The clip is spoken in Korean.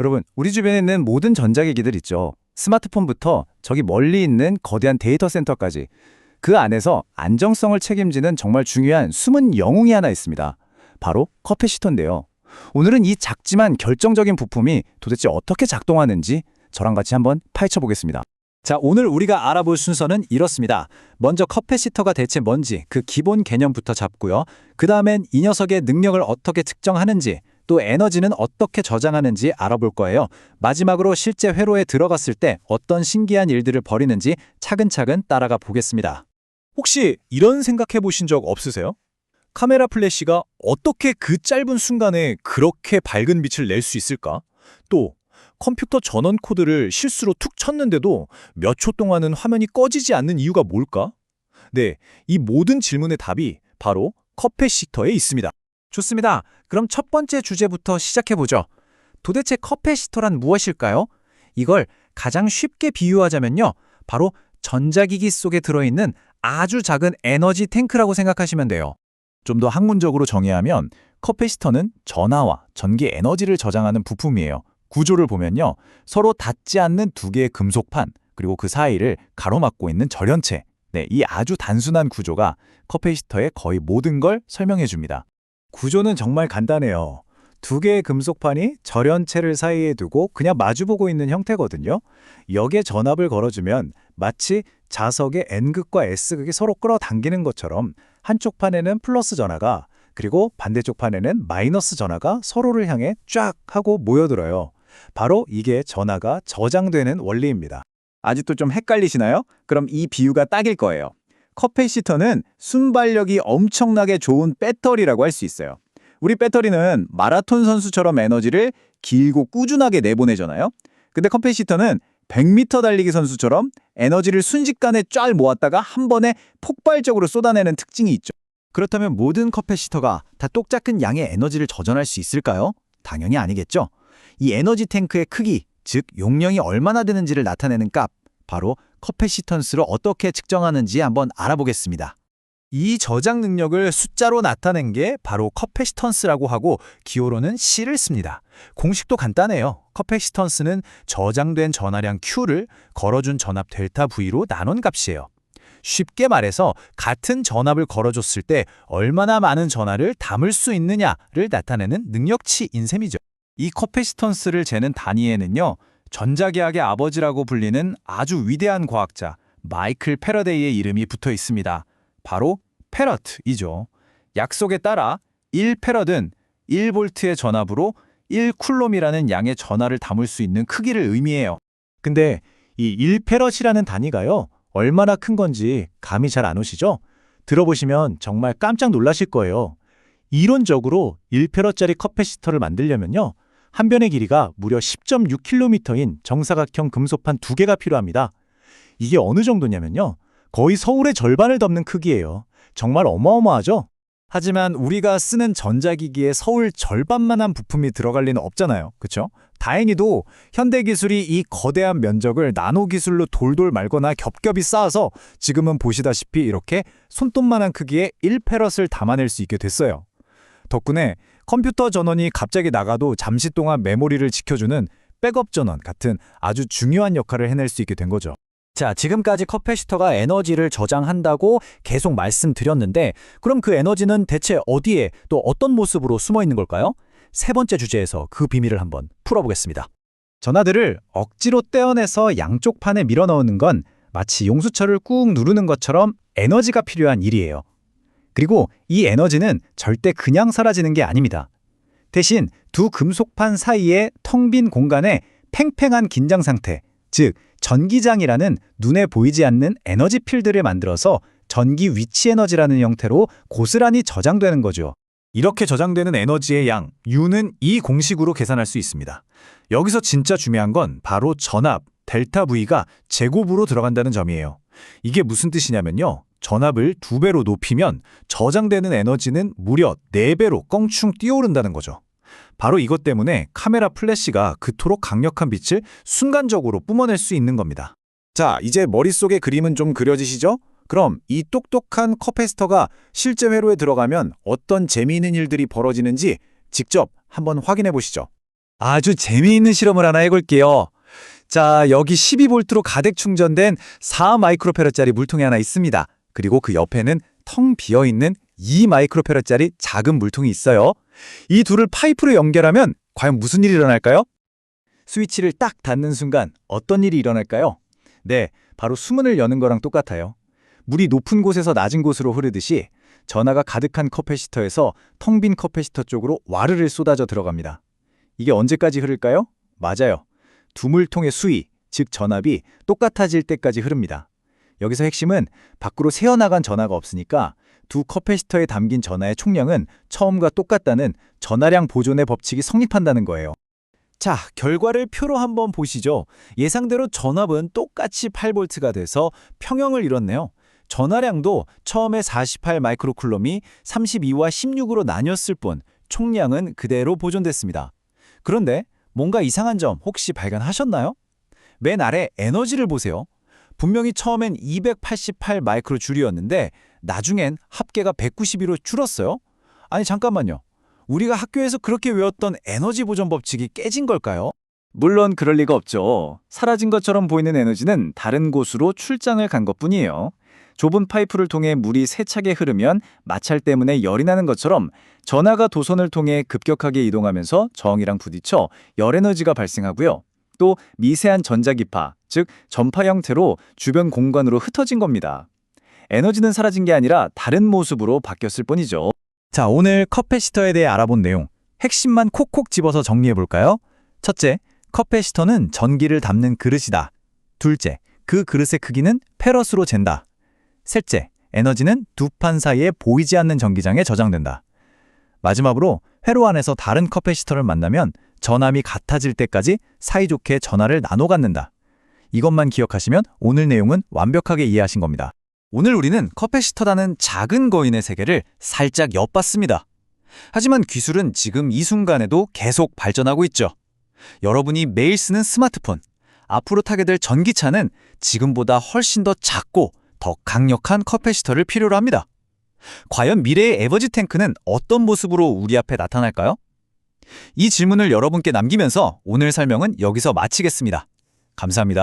여러분, 우리 주변에 있는 모든 전자기기들 있죠. 스마트폰부터 저기 멀리 있는 거대한 데이터 센터까지 그 안에서 안정성을 책임지는 정말 중요한 숨은 영웅이 하나 있습니다. 바로 커패시터인데요. 오늘은 이 작지만 결정적인 부품이 도대체 어떻게 작동하는지 저랑 같이 한번 파헤쳐 보겠습니다. 자, 오늘 우리가 알아볼 순서는 이렇습니다. 먼저 커패시터가 대체 뭔지 그 기본 개념부터 잡고요. 그 다음엔 이 녀석의 능력을 어떻게 측정하는지, 또 에너지는 어떻게 저장하는지 알아볼 거예요. 마지막으로 실제 회로에 들어갔을 때 어떤 신기한 일들을 벌이는지 차근차근 따라가 보겠습니다. 혹시 이런 생각해 보신 적 없으세요? 카메라 플래시가 어떻게 그 짧은 순간에 그렇게 밝은 빛을 낼 수 있을까? 또 컴퓨터 전원 코드를 실수로 툭 쳤는데도 몇 초 동안은 화면이 꺼지지 않는 이유가 뭘까? 네, 이 모든 질문의 답이 바로 커패시터에 있습니다. 좋습니다. 그럼 첫 번째 주제부터 시작해보죠. 도대체 커패시터란 무엇일까요? 이걸 가장 쉽게 비유하자면요. 바로 전자기기 속에 들어있는 아주 작은 에너지 탱크라고 생각하시면 돼요. 좀 더 학문적으로 정의하면 커패시터는 전하와 전기 에너지를 저장하는 부품이에요. 구조를 보면요. 서로 닿지 않는 두 개의 금속판, 그리고 그 사이를 가로막고 있는 절연체. 네, 이 아주 단순한 구조가 커패시터의 거의 모든 걸 설명해 줍니다. 구조는 정말 간단해요. 두 개의 금속판이 절연체를 사이에 두고 그냥 마주보고 있는 형태거든요. 여기에 전압을 걸어주면 마치 자석의 N극과 S극이 서로 끌어당기는 것처럼 한쪽 판에는 플러스 전하가, 그리고 반대쪽 판에는 마이너스 전하가 서로를 향해 쫙 하고 모여들어요. 바로 이게 전하가 저장되는 원리입니다. 아직도 좀 헷갈리시나요? 그럼 이 비유가 딱일 거예요. 커패시터는 순발력이 엄청나게 좋은 배터리라고 할 수 있어요. 우리 배터리는 마라톤 선수처럼 에너지를 길고 꾸준하게 내보내잖아요. 근데 커패시터는 100m 달리기 선수처럼 에너지를 순식간에 쫙 모았다가 한 번에 폭발적으로 쏟아내는 특징이 있죠. 그렇다면 모든 커패시터가 다 똑같은 양의 에너지를 저장할 수 있을까요? 당연히 아니겠죠. 이 에너지 탱크의 크기, 즉 용량이 얼마나 되는지를 나타내는 값, 바로 커패시턴스를 어떻게 측정하는지 한번 알아보겠습니다. 이 저장 능력을 숫자로 나타낸 게 바로 커패시턴스라고 하고 기호로는 C를 씁니다. 공식도 간단해요. 커패시턴스는 저장된 전하량 Q를 걸어준 전압 델타 V로 나눈 값이에요. 쉽게 말해서 같은 전압을 걸어줬을 때 얼마나 많은 전하를 담을 수 있느냐를 나타내는 능력치인 셈이죠. 이 커패시턴스를 재는 단위에는요. 전자계학의 아버지라고 불리는 아주 위대한 과학자 마이클 패러데이의 이름이 붙어 있습니다. 바로 페러트이죠. 약속에 따라 1페러든 1볼트의 전압으로 1쿨롬이라는 양의 전하를 담을 수 있는 크기를 의미해요. 근데 이 1페럿이라는 단위가요. 얼마나 큰 건지 감이 잘 안 오시죠? 들어보시면 정말 깜짝 놀라실 거예요. 이론적으로 1페럿짜리 커패시터를 만들려면요. 한 변의 길이가 무려 10.6km인 정사각형 금속판 2개가 필요합니다. 이게 어느 정도냐면요. 거의 서울의 절반을 덮는 크기예요. 정말 어마어마하죠? 하지만 우리가 쓰는 전자기기에 서울 절반만한 부품이 들어갈 리는 없잖아요. 그렇죠? 다행히도 현대기술이 이 거대한 면적을 나노기술로 돌돌 말거나 겹겹이 쌓아서 지금은 보시다시피 이렇게 손톱만한 크기의 1페럿을 담아낼 수 있게 됐어요. 덕분에 컴퓨터 전원이 갑자기 나가도 잠시 동안 메모리를 지켜주는 백업 전원 같은 아주 중요한 역할을 해낼 수 있게 된 거죠. 자, 지금까지 커패시터가 에너지를 저장한다고 계속 말씀드렸는데 그럼 그 에너지는 대체 어디에 또 어떤 모습으로 숨어 있는 걸까요? 세 번째 주제에서 그 비밀을 한번 풀어보겠습니다. 전하들을 억지로 떼어내서 양쪽 판에 밀어넣는 건 마치 용수철을 꾹 누르는 것처럼 에너지가 필요한 일이에요. 그리고 이 에너지는 절대 그냥 사라지는 게 아닙니다. 대신 두 금속판 사이의 텅 빈 공간에 팽팽한 긴장 상태, 즉 전기장이라는 눈에 보이지 않는 에너지 필드를 만들어서 전기 위치 에너지라는 형태로 고스란히 저장되는 거죠. 이렇게 저장되는 에너지의 양, U는 이 공식으로 계산할 수 있습니다. 여기서 진짜 중요한 건 바로 전압, 델타 V가 제곱으로 들어간다는 점이에요. 이게 무슨 뜻이냐면요. 전압을 2배로 높이면 저장되는 에너지는 무려 4배로 껑충 뛰어오른다는 거죠. 바로 이것 때문에 카메라 플래시가 그토록 강력한 빛을 순간적으로 뿜어낼 수 있는 겁니다. 자, 이제 머릿속에 그림은 좀 그려지시죠? 그럼 이 똑똑한 커패시터가 실제 회로에 들어가면 어떤 재미있는 일들이 벌어지는지 직접 한번 확인해 보시죠. 아주 재미있는 실험을 하나 해볼게요. 자, 여기 12V로 가득 충전된 4마이크로페럿짜리 물통이 하나 있습니다. 그리고 그 옆에는 텅 비어있는 2마이크로페럿짜리 작은 물통이 있어요. 이 둘을 파이프로 연결하면 과연 무슨 일이 일어날까요? 스위치를 딱 닫는 순간 어떤 일이 일어날까요? 네, 바로 수문을 여는 거랑 똑같아요. 물이 높은 곳에서 낮은 곳으로 흐르듯이 전하가 가득한 커패시터에서 텅 빈 커패시터 쪽으로 와르르 쏟아져 들어갑니다. 이게 언제까지 흐를까요? 맞아요. 두 물통의 수위, 즉 전압이 똑같아질 때까지 흐릅니다. 여기서 핵심은 밖으로 새어나간 전하가 없으니까 두 커패시터에 담긴 전하의 총량은 처음과 똑같다는 전하량 보존의 법칙이 성립한다는 거예요. 자, 결과를 표로 한번 보시죠. 예상대로 전압은 똑같이 8V가 돼서 평형을 이뤘네요. 전하량도 처음에 48 마이크로쿨럼이 32와 16으로 나뉘었을 뿐 총량은 그대로 보존됐습니다. 그런데 뭔가 이상한 점 혹시 발견하셨나요? 맨 아래 에너지를 보세요. 분명히 처음엔 288 마이크로줄이었는데 나중엔 합계가 192로 줄었어요. 아니 잠깐만요. 우리가 학교에서 그렇게 외웠던 에너지 보존 법칙이 깨진 걸까요? 물론 그럴 리가 없죠. 사라진 것처럼 보이는 에너지는 다른 곳으로 출장을 간 것뿐이에요. 좁은 파이프를 통해 물이 세차게 흐르면 마찰 때문에 열이 나는 것처럼 전하가 도선을 통해 급격하게 이동하면서 저항이랑 부딪혀 열 에너지가 발생하고요. 또 미세한 전자기파, 즉 전파 형태로 주변 공간으로 흩어진 겁니다. 에너지는 사라진 게 아니라 다른 모습으로 바뀌었을 뿐이죠. 자, 오늘 커패시터에 대해 알아본 내용, 핵심만 콕콕 집어서 정리해볼까요? 첫째, 커패시터는 전기를 담는 그릇이다. 둘째, 그 그릇의 크기는 페럿으로 잰다. 셋째, 에너지는 두 판 사이에 보이지 않는 전기장에 저장된다. 마지막으로 회로 안에서 다른 커패시터를 만나면 전압이 같아질 때까지 사이좋게 전하를 나눠 갖는다. 이것만 기억하시면 오늘 내용은 완벽하게 이해하신 겁니다. 오늘 우리는 커패시터라는 작은 거인의 세계를 살짝 엿봤습니다. 하지만 기술은 지금 이 순간에도 계속 발전하고 있죠. 여러분이 매일 쓰는 스마트폰, 앞으로 타게 될 전기차는 지금보다 훨씬 더 작고 더 강력한 커패시터를 필요로 합니다. 과연 미래의 에버지 탱크는 어떤 모습으로 우리 앞에 나타날까요? 이 질문을 여러분께 남기면서 오늘 설명은 여기서 마치겠습니다. 감사합니다.